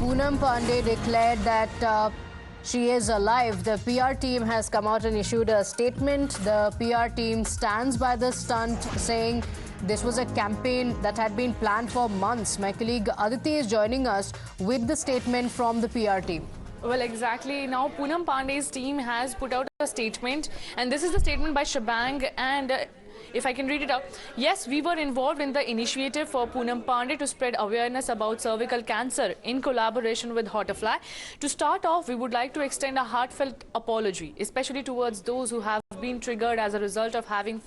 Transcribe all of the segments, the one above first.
Poonam Pandey declared that she is alive. The PR team has come out and issued a statement. The PR team stands by the stunt, saying this was a campaign that had been planned for months. My colleague Aditi is joining us with the statement from the PR team. Well, exactly. Now, Poonam Pandey's team has put out a statement, and this is the statement by Shebang. And if I can read it out. Yes, we were involved in the initiative for Poonam Pandey to spread awareness about cervical cancer in collaboration with Hotterfly. To start off, we would like to extend a heartfelt apology, especially towards those who have been triggered as a result of having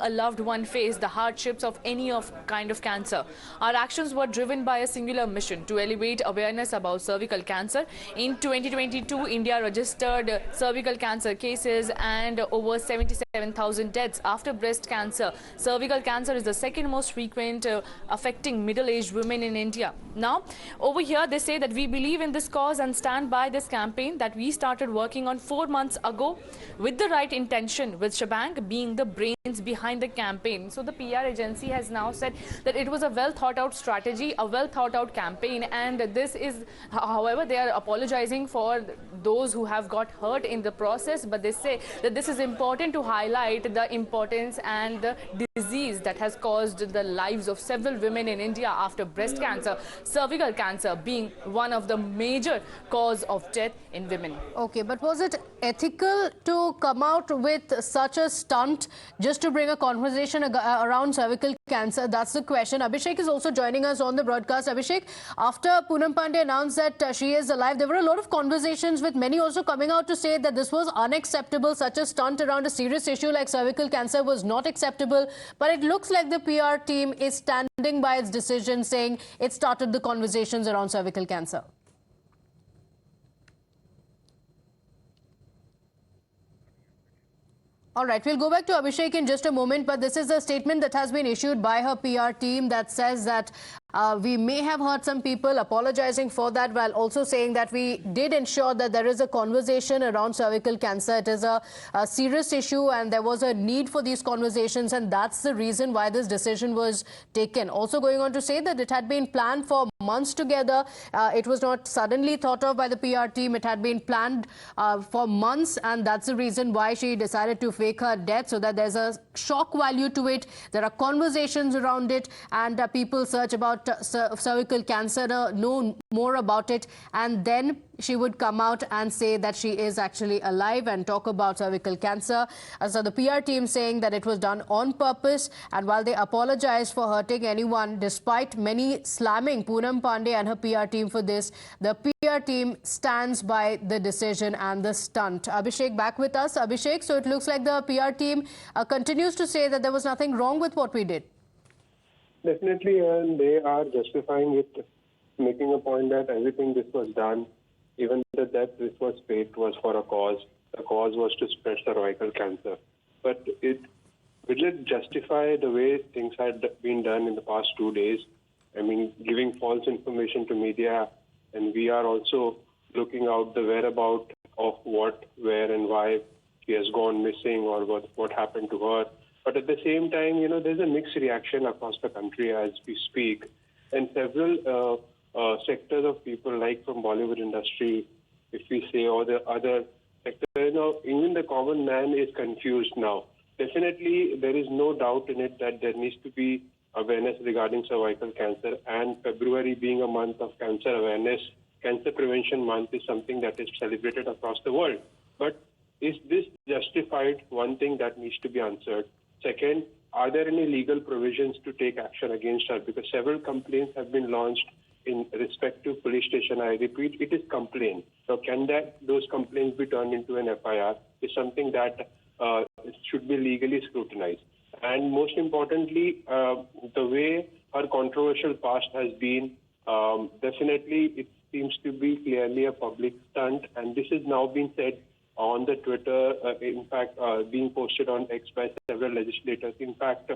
a loved one face the hardships of any kind of cancer. Our actions were driven by a singular mission to elevate awareness about cervical cancer. In 2022, India registered cervical cancer cases and over 77,000 deaths after breast cancer. Cervical cancer is the second most frequent affecting middle-aged women in India. Now, over here, they say that we believe in this cause and stand by this campaign that we started working on 4 months ago with the right intention, with Shebang being the brains behind the campaign. So the PR agency has now said that it was a well-thought-out strategy, a well-thought-out campaign, and this is, however, they are apologizing for those who have got hurt in the process, but they say that this is important to highlight the importance and the disease that has caused the lives of several women in India after breast cancer, cervical cancer being one of the major cause of death in women. Okay, but was it ethical to come out with such a stunt just to bring a conversation around cervical cancer? That's the question. Abhishek is also joining us on the broadcast. Abhishek, after Poonam Pandey announced that she is alive, there were a lot of conversations with many also coming out to say that this was unacceptable. Such a stunt around a serious issue like cervical cancer was not acceptable. But it looks like the PR team is standing by its decision, saying it started the conversations around cervical cancer. All right, we'll go back to Abhishek in just a moment, but this is a statement that has been issued by her PR team that says that we may have hurt some people, apologizing for that, while also saying that we did ensure that there is a conversation around cervical cancer. It is a serious issue and there was a need for these conversations, and that's the reason why this decision was taken. Also going on to say that it had been planned for months together. It was not suddenly thought of by the PR team. It had been planned for months, and that's the reason why she decided to fake her death, so that there's a shock value to it. There are conversations around it, and people search about cervical cancer, know more about it, and then she would come out and say that she is actually alive and talk about cervical cancer. So the PR team saying that it was done on purpose, and while they apologize for hurting anyone, despite many slamming Poonam Pandey and her PR team for this, the PR team stands by the decision and the stunt. Abhishek, back with us. Abhishek, so it looks like the PR team continues to say that there was nothing wrong with what we did. Definitely, and they are justifying it, making a point that everything this was done, even the death this was faked, was for a cause. The cause was to spread cervical cancer. But will it justify the way things had been done in the past 2 days? I mean, giving false information to media, and we are also looking out the whereabouts of what, where, and why she has gone missing, or what happened to her. But at the same time, there's a mixed reaction across the country as we speak. And several sectors of people, like from Bollywood industry, if we say, or the other sectors, even the common man is confused now. Definitely, there is no doubt in it that there needs to be awareness regarding cervical cancer. And February being a month of cancer awareness, Cancer Prevention Month is something that is celebrated across the world. But is this justified? One thing that needs to be answered. Second, are there any legal provisions to take action against her? Because several complaints have been launched in respective police station. I repeat, it is complaint. So can those complaints be turned into an FIR? Is something that should be legally scrutinized. And most importantly, the way her controversial past has been, definitely it seems to be clearly a public stunt. And this has now been said on the Twitter, in fact, being posted on X by several legislators. In fact,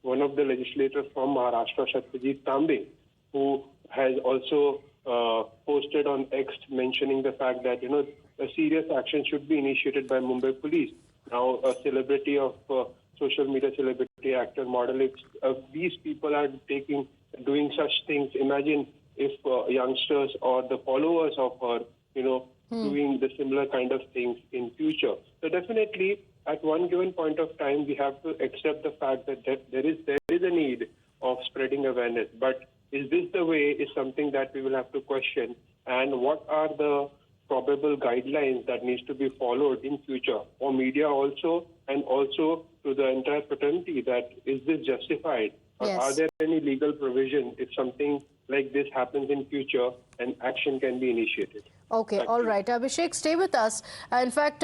one of the legislators from Maharashtra, Satyajit Tambe, who has also posted on X mentioning the fact that, a serious action should be initiated by Mumbai police. Now, a celebrity of social media celebrity, actor, model, these people are doing such things. Imagine if youngsters or the followers of her, doing the similar kind of things in future. So definitely, at one given point of time, we have to accept the fact that there is a need of spreading awareness. But is this the way is something that we will have to question. And what are the probable guidelines that needs to be followed in future for media also, and also to the entire fraternity, that is this justified? Or Yes. are there any legal provisions if something like this happens in future and action can be initiated? Okay, all right. Abhishek, stay with us. In fact,